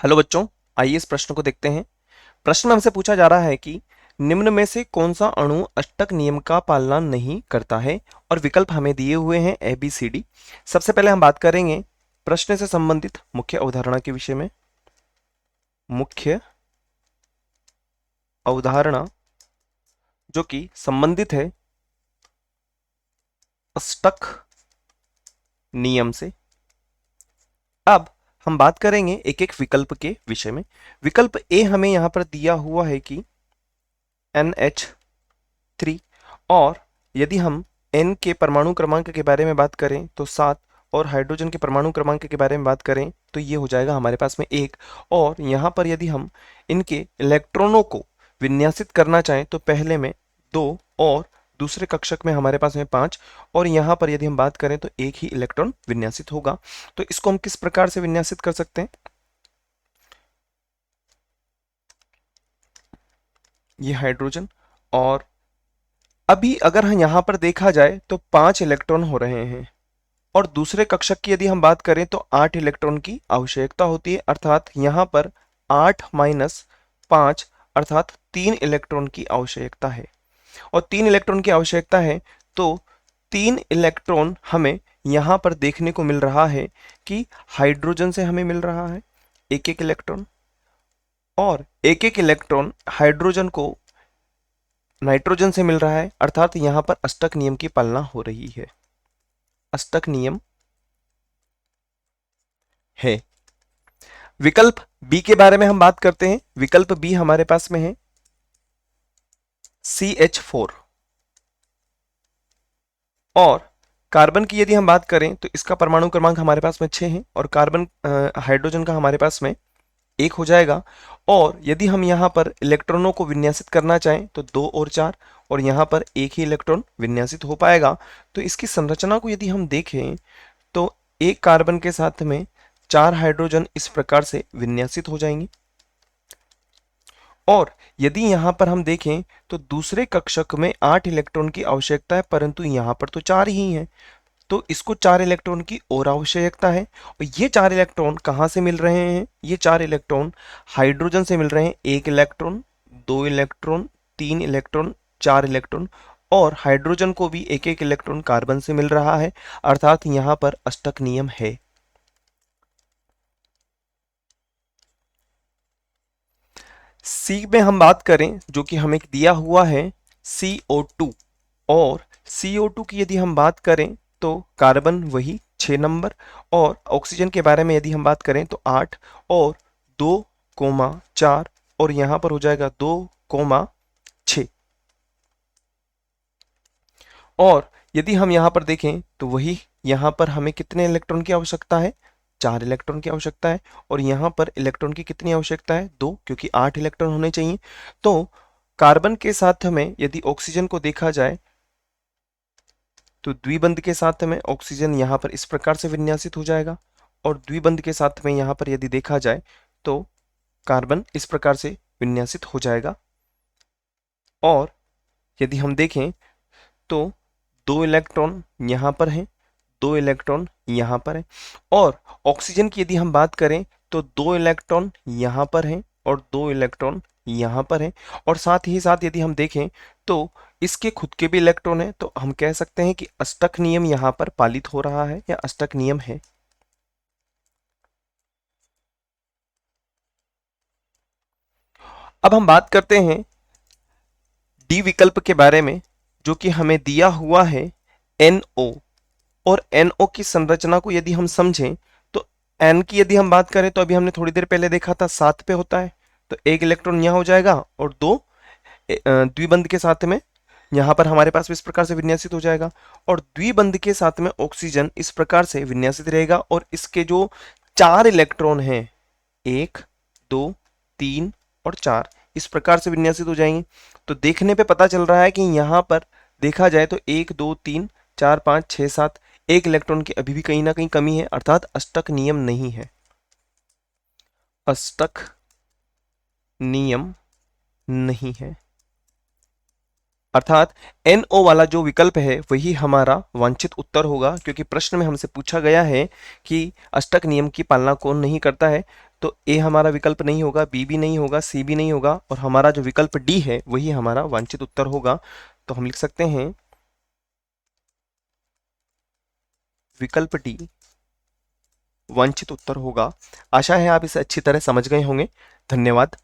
Hello बच्चों, आइए इस प्रश्न को देखते हैं। प्रश्न में हमसे पूछा जा रहा है कि निम्न में से कौन सा अणु अष्टक नियम का पालना नहीं करता है, और विकल्प हमें दिए हुए हैं ए बी सी डी। सबसे पहले हम बात करेंगे प्रश्न से संबंधित मुख्य अवधारणा के विषय में। मुख्य अवधारणा जो कि संबंधित है अष्टक नियम से। अब हम बात करेंगे एक एक विकल्प के विषय में। विकल्प ए हमें यहां पर दिया हुआ है कि NH3, और यदि हम N के परमाणु क्रमांक के बारे में बात करें तो 7, और हाइड्रोजन के परमाणु क्रमांक के बारे में बात करें तो ये हो जाएगा हमारे पास में 1। और यहाँ पर यदि हम इनके इलेक्ट्रॉनों को विन्यासित करना चाहें तो पहले में 2 और दूसरे कक्षक में हमारे पास में 5, और यहाँ पर यदि हम बात करें तो एक ही इलेक्ट्रॉन विन्यासित होगा। तो इसको हम किस प्रकार से विन्यासित कर सकते हैं? ये हाइड्रोजन, और अभी अगर हम यहाँ पर देखा जाए तो 5 इलेक्ट्रॉन हो रहे हैं, और दूसरे कक्षक की यदि हम बात करें तो 8 इलेक्ट्रॉन की आवश्यकता होती है, अर्थात यहाँ पर 8 माइनस 5 अर्थात 3 इलेक्ट्रॉन की आवश्यकता है। और 3 इलेक्ट्रॉन की आवश्यकता है, तो 3 इलेक्ट्रॉन हमें यहाँ पर देखने को मिल रहा है कि हाइड्रोजन से हमें मिल रहा है एक एक इलेक्ट्रॉन, और एक एक इलेक्ट्रॉन हाइड्रोजन को नाइट्रोजन से मिल रहा है, अर्थात यहाँ पर अष्टक नियम की पालना हो रही है। अष्टक नियम है। विकल्प बी के बारे में हम बात करते हैं। विकल्प बी हमारे पास में है CH4, और कार्बन की यदि हम बात करें तो इसका परमाणु क्रमांक हमारे पास में 6 है, और कार्बन हाइड्रोजन का हमारे पास में 1 हो जाएगा। और यदि हम यहाँ पर इलेक्ट्रॉनों को विन्यासित करना चाहें तो 2 और 4, और यहाँ पर एक ही इलेक्ट्रॉन विन्यासित हो पाएगा। तो इसकी संरचना को यदि हम देखें तो एक कार्बन के साथ में 4 हाइड्रोजन इस प्रकार से विन्यासित हो जाएंगे। और यदि यहाँ पर हम देखें तो दूसरे कक्षक में 8 इलेक्ट्रॉन की आवश्यकता है, परंतु यहाँ पर तो 4 ही हैं, तो इसको 4 इलेक्ट्रॉन की और आवश्यकता है। और ये 4 इलेक्ट्रॉन कहाँ से मिल रहे हैं? ये 4 इलेक्ट्रॉन हाइड्रोजन से मिल रहे हैं। 1 इलेक्ट्रॉन, 2 इलेक्ट्रॉन, 3 इलेक्ट्रॉन, 4 इलेक्ट्रॉन, और हाइड्रोजन को भी एक एक इलेक्ट्रॉन कार्बन से मिल रहा है, अर्थात यहाँ पर अष्टक नियम है। सी में हम बात करें जो कि हमें दिया हुआ है CO2, और CO2 की यदि हम बात करें तो कार्बन वही 6 नंबर, और ऑक्सीजन के बारे में यदि हम बात करें तो 8 और 2,4, और यहाँ पर हो जाएगा 2,6। और यदि हम यहाँ पर देखें तो वही यहाँ पर हमें कितने इलेक्ट्रॉन की आवश्यकता है? 4 इलेक्ट्रॉन की आवश्यकता है। और यहाँ पर इलेक्ट्रॉन की कितनी आवश्यकता है? 2, क्योंकि 8 इलेक्ट्रॉन होने चाहिए। तो कार्बन के साथ में यदि ऑक्सीजन को देखा जाए तो द्विबंध के साथ में ऑक्सीजन यहाँ पर इस प्रकार से विन्यासित हो जाएगा, और द्विबंध के साथ में यहाँ पर यदि देखा जाए तो कार्बन इस प्रकार से विन्यासित हो जाएगा। और यदि हम देखें तो 2 इलेक्ट्रॉन यहाँ पर हैं, 2 इलेक्ट्रॉन यहाँ पर है। और ऑक्सीजन की यदि हम बात करें तो 2 इलेक्ट्रॉन यहाँ पर हैं और 2 इलेक्ट्रॉन यहाँ पर हैं। और साथ ही साथ यदि हम देखें तो इसके खुद के भी इलेक्ट्रॉन हैं, तो हम कह सकते हैं कि अष्टक नियम यहाँ पर पालित हो रहा है, या अष्टक नियम है। अब हम बात करते हैं डी विकल्प के बारे में, जो कि हमें दिया हुआ है NO, और NO की संरचना को यदि हम समझें तो N की यदि हम बात करें तो अभी हमने थोड़ी देर पहले देखा था 7 पे होता है, तो एक इलेक्ट्रॉन यहाँ हो जाएगा, और 2 द्विबंध के साथ में यहाँ पर हमारे पास इस प्रकार से विन्यासित हो जाएगा। और द्विबंध के साथ में ऑक्सीजन इस प्रकार से विन्यासित रहेगा, और इसके जो 4 इलेक्ट्रॉन हैं, 1, 2, 3 और 4 इस प्रकार से विन्यासित हो जाएंगे। तो देखने पे पता चल रहा है कि यहाँ पर देखा जाए तो 1, 2, 3, 4, 5, 6, 7 एक इलेक्ट्रॉन की अभी भी कहीं ना कहीं कमी है, अर्थात अष्टक नियम नहीं है। अष्टक नियम नहीं है, अर्थात NO वाला जो विकल्प है वही हमारा वांछित उत्तर होगा, क्योंकि प्रश्न में हमसे पूछा गया है कि अष्टक नियम की पालना कौन नहीं करता है। तो ए हमारा विकल्प नहीं होगा, बी भी नहीं होगा, सी भी नहीं होगा, और हमारा जो विकल्प डी है वही हमारा वांछित उत्तर होगा। तो हम लिख सकते हैं विकल्प डी वांछित उत्तर होगा। आशा है आप इसे अच्छी तरह समझ गए होंगे। धन्यवाद।